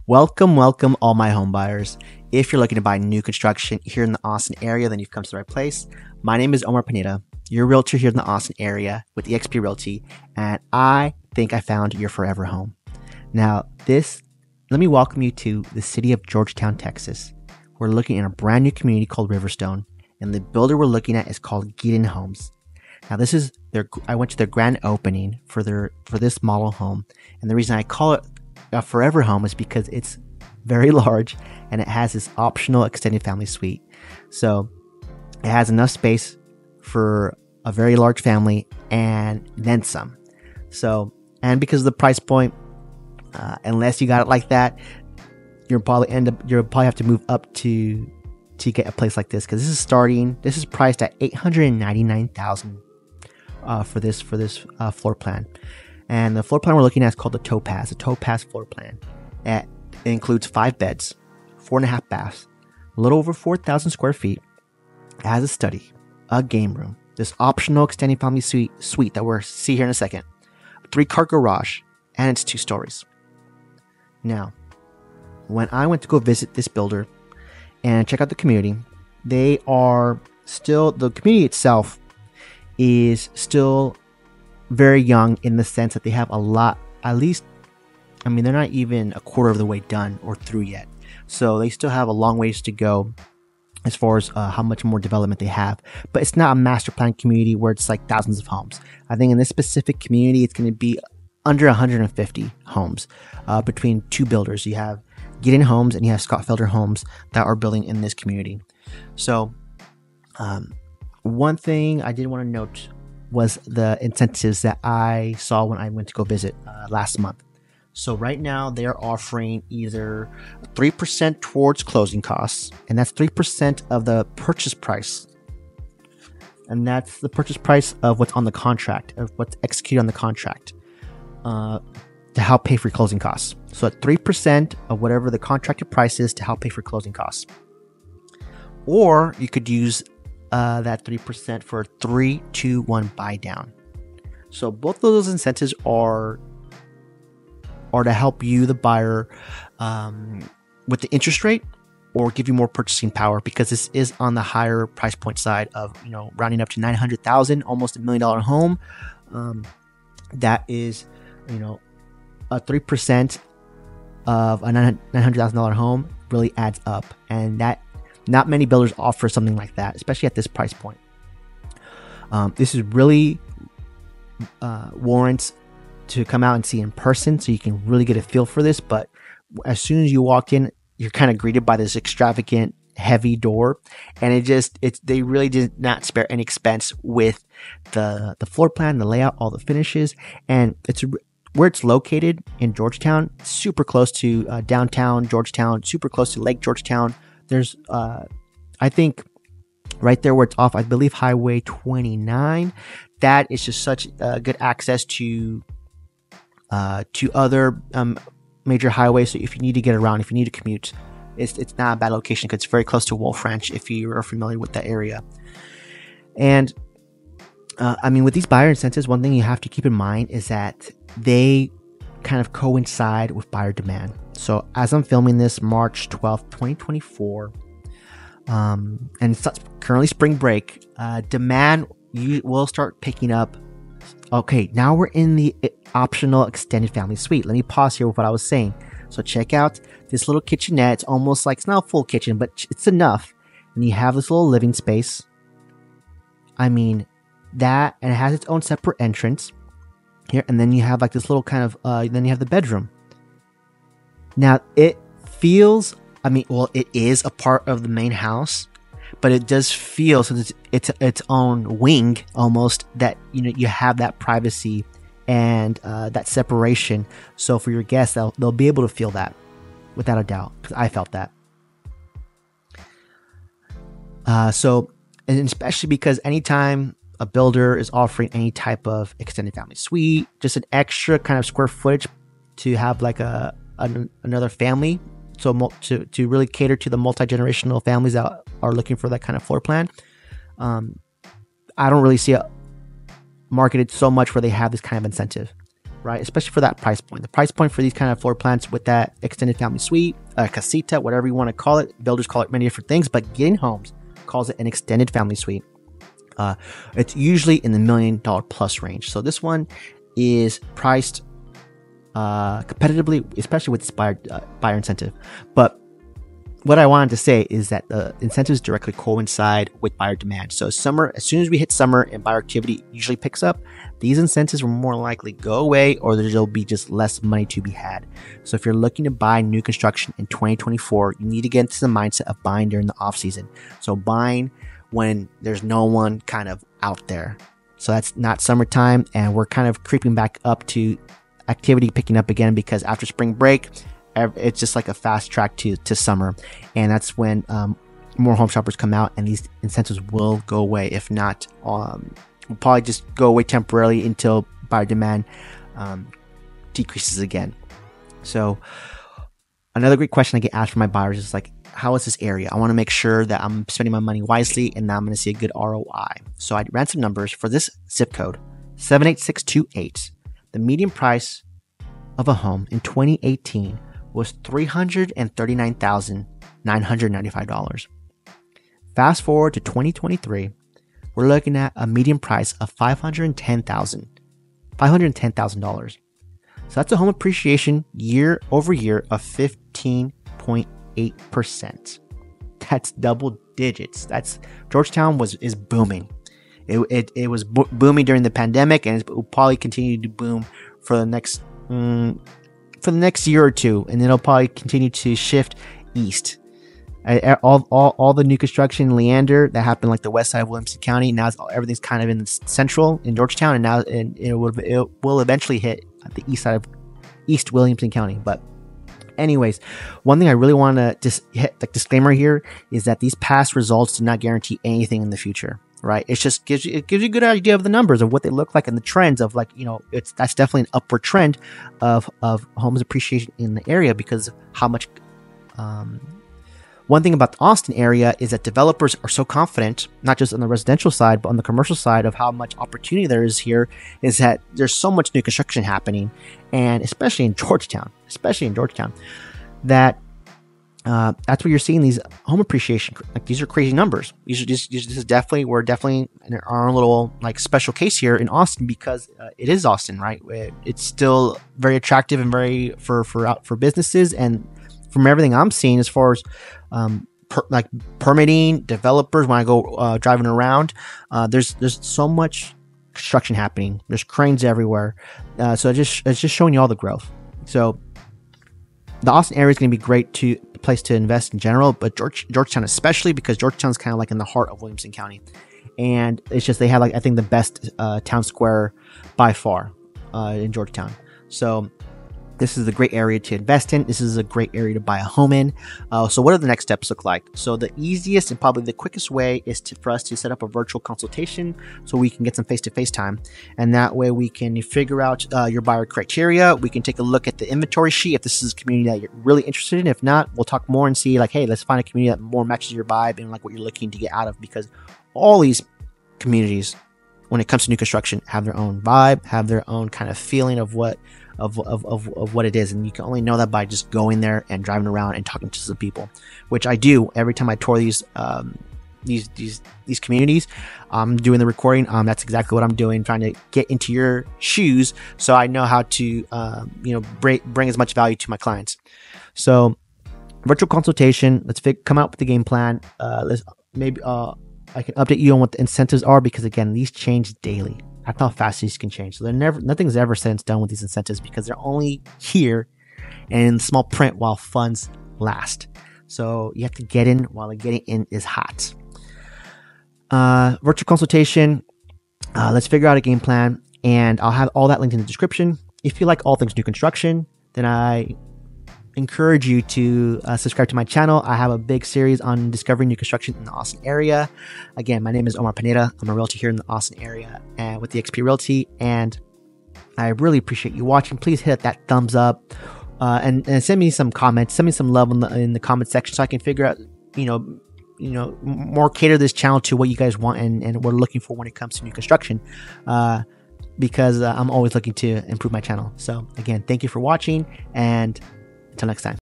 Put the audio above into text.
Welcome, all my home buyers. If you're looking to buy new construction here in the Austin area, then you've come to the right place. My name is Omar Pineda, your realtor here in the Austin area with eXp Realty, and I think I found your forever home. Now, let me welcome you to the city of Georgetown, Texas. We're looking at a brand new community called Riverstone, and the builder we're looking at is called Giddens Homes. Now, I went to their grand opening for this model home, and the reason I call it a forever home is because it's very large and it has this optional extended family suite. So it has enough space for a very large family and then some. So, and because of the price point, unless you got it like that, you'll probably have to move up to get a place like this, because this is priced at $899,000 for this floor plan. And the floor plan we're looking at is called the Topaz Floorplan. It includes 5 beds, 4.5 baths, a little over 4,000 square feet. It has a study, a game room, this optional extended family suite that we'll see here in a second, a 3-car garage, and it's 2 stories. Now, when I went to go visit this builder and check out the community, the community itself is still very young in the sense that they have a lot, they're not even a quarter of the way done or through yet. So they still have a long ways to go as far as how much more development they have. But it's not a master plan community where it's like thousands of homes. I think in this specific community, it's going to be under 150 homes between 2 builders. You have Giddens Homes and you have Scott Felder Homes that are building in this community. So one thing I did want to note was the incentives that I saw when I went to go visit last month. So right now they're offering either 3% towards closing costs, and that's 3% of the purchase price. And that's the purchase price of what's on the contract, of what's executed on the contract, to help pay for closing costs. So at 3% of whatever the contracted price is to help pay for closing costs. Or you could use that 3% for a 3-2-1 buy down. So both of those incentives are to help you, the buyer, with the interest rate, or give you more purchasing power, because this is on the higher price point side of, rounding up to $900,000, almost $1 million home. That is, a 3% of a $900,000 home really adds up, and that not many builders offer something like that, especially at this price point. This is really warrants to come out and see in person, so you can really get a feel for this. But as soon as you walk in, you're kind of greeted by this extravagant, heavy door, and they really did not spare any expense with the floor plan, the layout, all the finishes, and it's where it's located in Georgetown, super close to downtown Georgetown, super close to Lake Georgetown. There's, I think, right there where it's off, I believe, Highway 29. That is just such good access to other major highways. So if you need to get around, if you need to commute, it's not a bad location, because it's very close to Wolf Ranch, if you are familiar with that area. And with these buyer incentives, one thing you have to keep in mind is that they kind of coincide with buyer demand. So as I'm filming this, March 12th, 2024, and it's currently spring break, demand will start picking up. Okay, now we're in the optional extended family suite. Let me pause here with what I was saying. So check out this little kitchenette. It's almost like, it's not a full kitchen, but it's enough. And you have this little living space. And it has its own separate entrance here. And then you have like this little kind of, then you have the bedroom. Now, it feels, it is a part of the main house, but it does feel, since it's its own wing almost, that, you have that privacy and that separation. So for your guests, they'll be able to feel that without a doubt, because I felt that. And especially because anytime a builder is offering any type of extended family suite, just an extra kind of square footage to have like another family, so to really cater to the multi-generational families that are looking for that kind of floor plan. I don't really see it marketed so much where they have this kind of incentive, right? Especially for that price point. The price point for these kind of floor plans with that extended family suite, casita, whatever you want to call it. Builders call it many different things, but Giddens Homes calls it an extended family suite. It's usually in the $1 million plus range. So this one is priced competitively, especially with this buyer incentive. But what I wanted to say is that the incentives directly coincide with buyer demand. So summer, as soon as we hit summer and buyer activity usually picks up, these incentives will more likely go away, or there'll be just less money to be had. So if you're looking to buy new construction in 2024, you need to get into the mindset of buying during the off season. So buying when there's no one kind of out there. So that's not summertime, and we're kind of creeping back up to activity picking up again, because after spring break, it's just like a fast track to summer. And that's when more home shoppers come out, and these incentives will go away. If not, will probably just go away temporarily until buyer demand decreases again. So another great question I get asked from my buyers is like, how is this area? I want to make sure that I'm spending my money wisely and that I'm going to see a good ROI. So I ran some numbers for this zip code, 78628. The median price of a home in 2018 was $339,995. Fast forward to 2023, we're looking at a median price of $510,000. So that's a home appreciation year over year of 15.8%. That's double digits. That's Georgetown is booming. It was booming during the pandemic, and it will probably continue to boom for the next year or two, and it'll probably continue to shift east. All the new construction in Leander that happened like the west side of Williamson County, now everything's kind of in the central in Georgetown, and now it will eventually hit the east side of East Williamson County. But anyways, one thing I really want to just hit the disclaimer here is that these past results do not guarantee anything in the future, right? It just gives you a good idea of the numbers of what they look like and the trends of, like, that's definitely an upward trend of homes appreciation in the area because of how much. One thing about the Austin area is that developers are so confident, not just on the residential side, but on the commercial side, of how much opportunity there is here, is that there's so much new construction happening, and especially in Georgetown, that that's where you're seeing these home appreciation. Like, these are crazy numbers. We're definitely in our own little like special case here in Austin, because it is Austin, right? It's still very attractive and very for businesses, and from everything I'm seeing as far as permitting, developers, when I go driving around, there's so much construction happening. There's cranes everywhere. So it's just showing you all the growth. So the Austin area is going to be great place to invest in general, but Georgetown especially, because Georgetown's kind of like in the heart of Williamson County, and it's just they have, like, I think the best town square by far in Georgetown. So this is a great area to invest in. This is a great area to buy a home in. So what do the next steps look like? So the easiest and probably the quickest way is for us to set up a virtual consultation so we can get some face-to-face time. And that way we can figure out your buyer criteria. We can take a look at the inventory sheet if this is a community that you're really interested in. If not, we'll talk more and see, like, hey, let's find a community that more matches your vibe and like what you're looking to get out of, because all these communities, when it comes to new construction, have their own vibe, have their own kind of feeling of what it is, and you can only know that by just going there and driving around and talking to some people, which I do every time I tour these communities. I'm doing the recording. That's exactly what I'm doing, trying to get into your shoes so I know how to bring as much value to my clients. So virtual consultation. Let's come out with the game plan. I can update you on what the incentives are, because again, these change daily. That's how fast these can change. So nothing's ever set in stone with these incentives, because they're only here and in small print while funds last. So you have to get in while the getting in is hot. Virtual consultation. Let's figure out a game plan, and I'll have all that linked in the description. If you like all things new construction, then I encourage you to subscribe to my channel. I have a big series on discovering new construction in the Austin area. Again, my name is Omar Pineda. I'm a realtor here in the Austin area and with eXp Realty, and I really appreciate you watching. Please hit that thumbs up and send me some comments. Send me some love in the comment section so I can figure out, more cater this channel to what you guys want and we're looking for when it comes to new construction. because I'm always looking to improve my channel. So again, thank you for watching, and until next time.